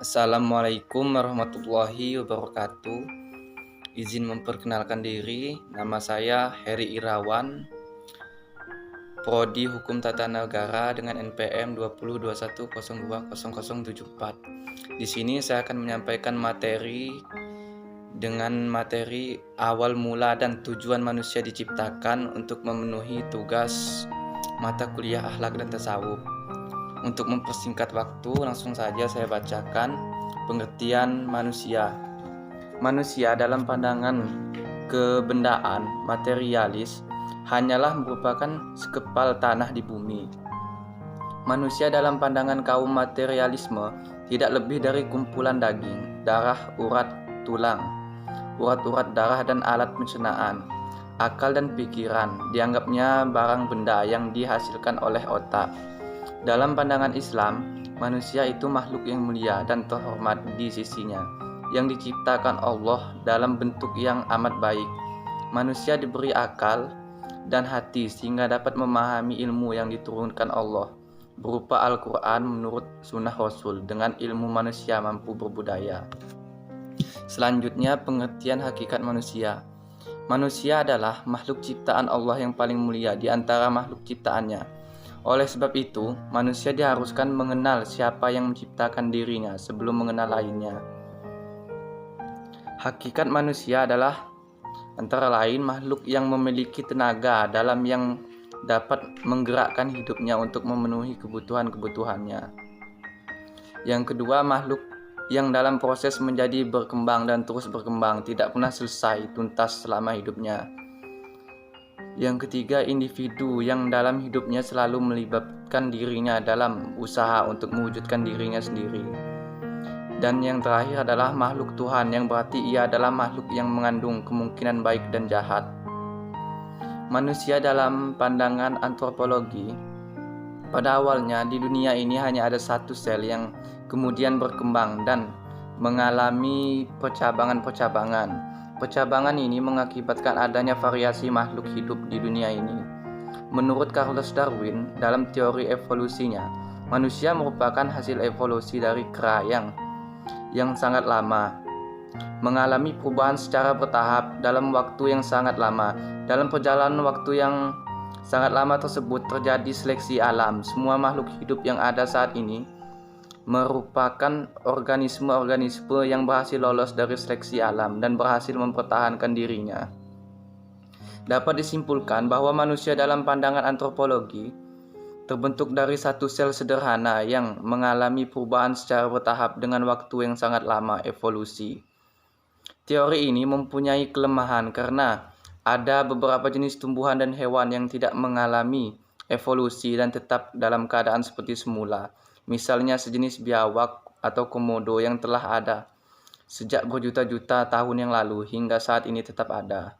Assalamualaikum warahmatullahi wabarakatuh. Izin memperkenalkan diri, nama saya Heri Irawan, Prodi Hukum Tata Negara dengan NPM 2021020074. Di sini saya akan menyampaikan materi awal mula dan tujuan manusia diciptakan untuk memenuhi tugas mata kuliah akhlak dan tasawuf. Untuk mempersingkat waktu, langsung saja saya bacakan pengertian manusia. Manusia dalam pandangan kebendaan materialis hanyalah merupakan sekepal tanah di bumi. Manusia dalam pandangan kaum materialisme tidak lebih dari kumpulan daging, darah, urat, tulang, urat-urat darah dan alat pencernaan. Akal dan pikiran dianggapnya barang benda yang dihasilkan oleh otak. Dalam pandangan Islam, manusia itu makhluk yang mulia dan terhormat di sisinya, yang diciptakan Allah dalam bentuk yang amat baik. Manusia diberi akal dan hati sehingga dapat memahami ilmu yang diturunkan Allah, berupa Al-Quran menurut sunnah Rasul, dengan ilmu manusia mampu berbudaya. Selanjutnya, pengertian hakikat manusia. Manusia adalah makhluk ciptaan Allah yang paling mulia di antara makhluk ciptaannya. Oleh sebab itu, manusia diharuskan mengenal siapa yang menciptakan dirinya sebelum mengenal lainnya. Hakikat manusia adalah antara lain makhluk yang memiliki tenaga dalam yang dapat menggerakkan hidupnya untuk memenuhi kebutuhan-kebutuhannya. Yang kedua, makhluk yang dalam proses menjadi berkembang dan terus berkembang, tidak pernah selesai tuntas selama hidupnya. Yang ketiga, individu yang dalam hidupnya selalu melibatkan dirinya dalam usaha untuk mewujudkan dirinya sendiri. Dan yang terakhir adalah makhluk Tuhan, yang berarti ia adalah makhluk yang mengandung kemungkinan baik dan jahat. Manusia dalam pandangan antropologi, pada awalnya di dunia ini hanya ada satu sel yang kemudian berkembang dan mengalami percabangan-percabangan. Percabangan ini mengakibatkan adanya variasi makhluk hidup di dunia ini. Menurut Charles Darwin, dalam teori evolusinya, manusia merupakan hasil evolusi dari kera yang sangat lama, mengalami perubahan secara bertahap dalam waktu yang sangat lama. Dalam perjalanan waktu yang sangat lama tersebut terjadi seleksi alam. Semua makhluk hidup yang ada saat ini merupakan organisme-organisme yang berhasil lolos dari seleksi alam dan berhasil mempertahankan dirinya. Dapat disimpulkan bahwa manusia dalam pandangan antropologi terbentuk dari satu sel sederhana yang mengalami perubahan secara bertahap dengan waktu yang sangat lama, evolusi. Teori ini mempunyai kelemahan karena ada beberapa jenis tumbuhan dan hewan yang tidak mengalami evolusi dan tetap dalam keadaan seperti semula. Misalnya sejenis biawak atau komodo yang telah ada sejak berjuta-juta tahun yang lalu hingga saat ini tetap ada.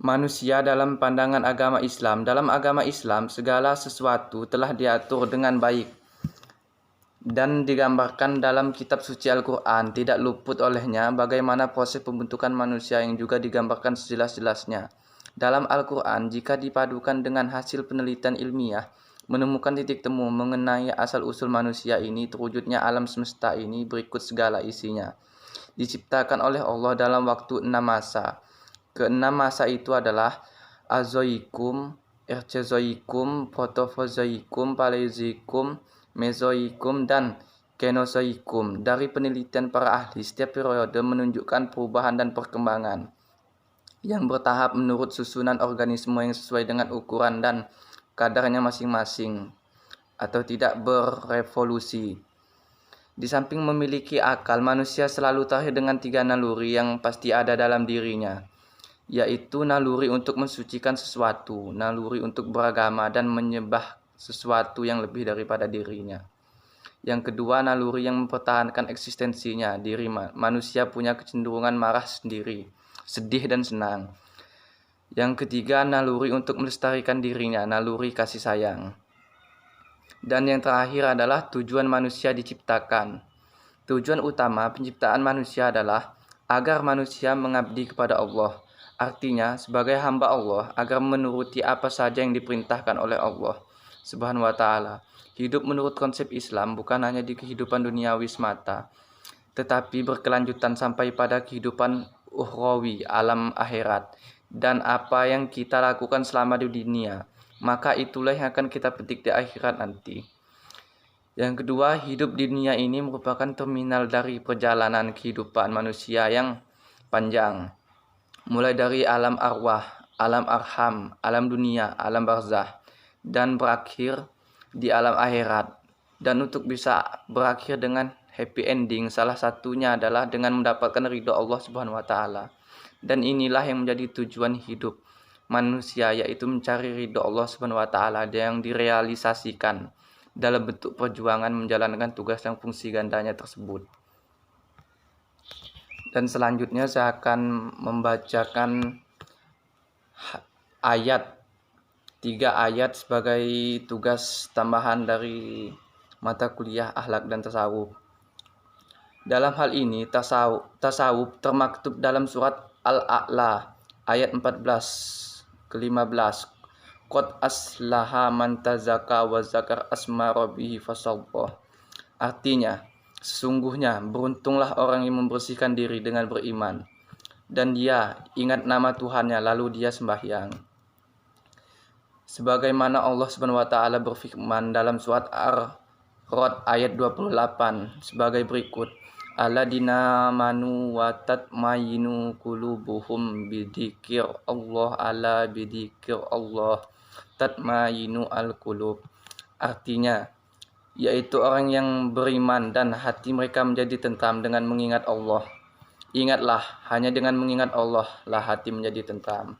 Manusia dalam pandangan agama Islam. Dalam agama Islam, segala sesuatu telah diatur dengan baik dan digambarkan dalam kitab suci Al-Quran. Tidak luput olehnya bagaimana proses pembentukan manusia yang juga digambarkan sejelas-jelasnya. Dalam Al-Quran, jika dipadukan dengan hasil penelitian ilmiah, menemukan titik temu mengenai asal-usul manusia ini, terwujudnya alam semesta ini berikut segala isinya. Diciptakan oleh Allah dalam waktu 6 masa. Keenam masa itu adalah Azoikum, Ercezoikum, Protozoikum, Paleozoikum, Mesozoikum, dan Kenozoikum. Dari penelitian para ahli, setiap periode menunjukkan perubahan dan perkembangan yang bertahap menurut susunan organisme yang sesuai dengan ukuran dan kadarnya masing-masing atau tidak berevolusi. Di samping memiliki akal, manusia selalu terhadap dengan 3 naluri yang pasti ada dalam dirinya, yaitu naluri untuk mensucikan sesuatu, naluri untuk beragama dan menyembah sesuatu yang lebih daripada dirinya. Yang kedua, naluri yang mempertahankan eksistensinya. Diri manusia punya kecenderungan marah sendiri, sedih dan senang. Yang ketiga, naluri untuk melestarikan dirinya, naluri kasih sayang. Dan yang terakhir adalah tujuan manusia diciptakan. Tujuan utama penciptaan manusia adalah agar manusia mengabdi kepada Allah. Artinya, sebagai hamba Allah, agar menuruti apa saja yang diperintahkan oleh Allah. Subhanahu wa Ta'ala. Hidup menurut konsep Islam bukan hanya di kehidupan duniawi semata, tetapi berkelanjutan sampai pada kehidupan ukhrawi, alam akhirat. Dan apa yang kita lakukan selama di dunia, maka itulah yang akan kita petik di akhirat nanti. Yang kedua, hidup di dunia ini merupakan terminal dari perjalanan kehidupan manusia yang panjang. Mulai dari alam arwah, alam arham, alam dunia, alam barzah, dan berakhir di alam akhirat. Dan untuk bisa berakhir dengan happy ending, salah satunya adalah dengan mendapatkan ridho Allah Subhanahu wa Ta'ala. Dan inilah yang menjadi tujuan hidup manusia, yaitu mencari ridho Allah Subhanahu wa Ta'ala yang direalisasikan dalam bentuk perjuangan menjalankan tugas dan fungsi gandanya tersebut. Dan selanjutnya saya akan membacakan ayat 3 ayat sebagai tugas tambahan dari mata kuliah akhlak dan tasawuf. Dalam hal ini tasawuf termaktub dalam surat Al-A'la ayat 14 ke 15. Qad aslaha man tazakka wa zakar asma rabbih fasabba. Artinya, sesungguhnya beruntunglah orang yang membersihkan diri dengan beriman dan dia ingat nama Tuhannya lalu dia sembahyang. Sebagaimana Allah Subhanahu wa Ta'ala berfirman dalam surat Ar-Ra'd ayat 28 sebagai berikut. Alladzina amanu wa tatmainu qulubuhum bidzikir Allah ala bidzikir Allah tatmainu al-qulub. Artinya, yaitu orang yang beriman dan hati mereka menjadi tentram dengan mengingat Allah. Ingatlah, hanya dengan mengingat Allah lah hati menjadi tentram.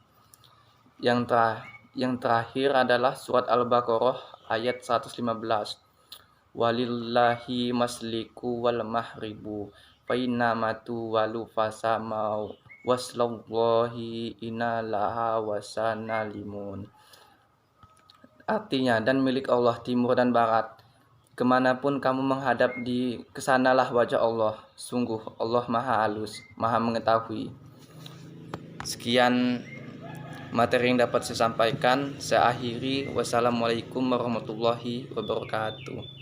Yang terakhir adalah surat Al-Baqarah ayat 115. Walillahi masliku wal mahribu fainamatu walu fasamau waslallahi inalaha wasanalimun. Artinya, dan milik Allah timur dan barat, kemanapun kamu menghadap di kesanalah wajah Allah. Sungguh Allah maha halus, maha mengetahui. Sekian materi yang dapat saya sampaikan. Saya akhiri. Wassalamualaikum warahmatullahi wabarakatuh.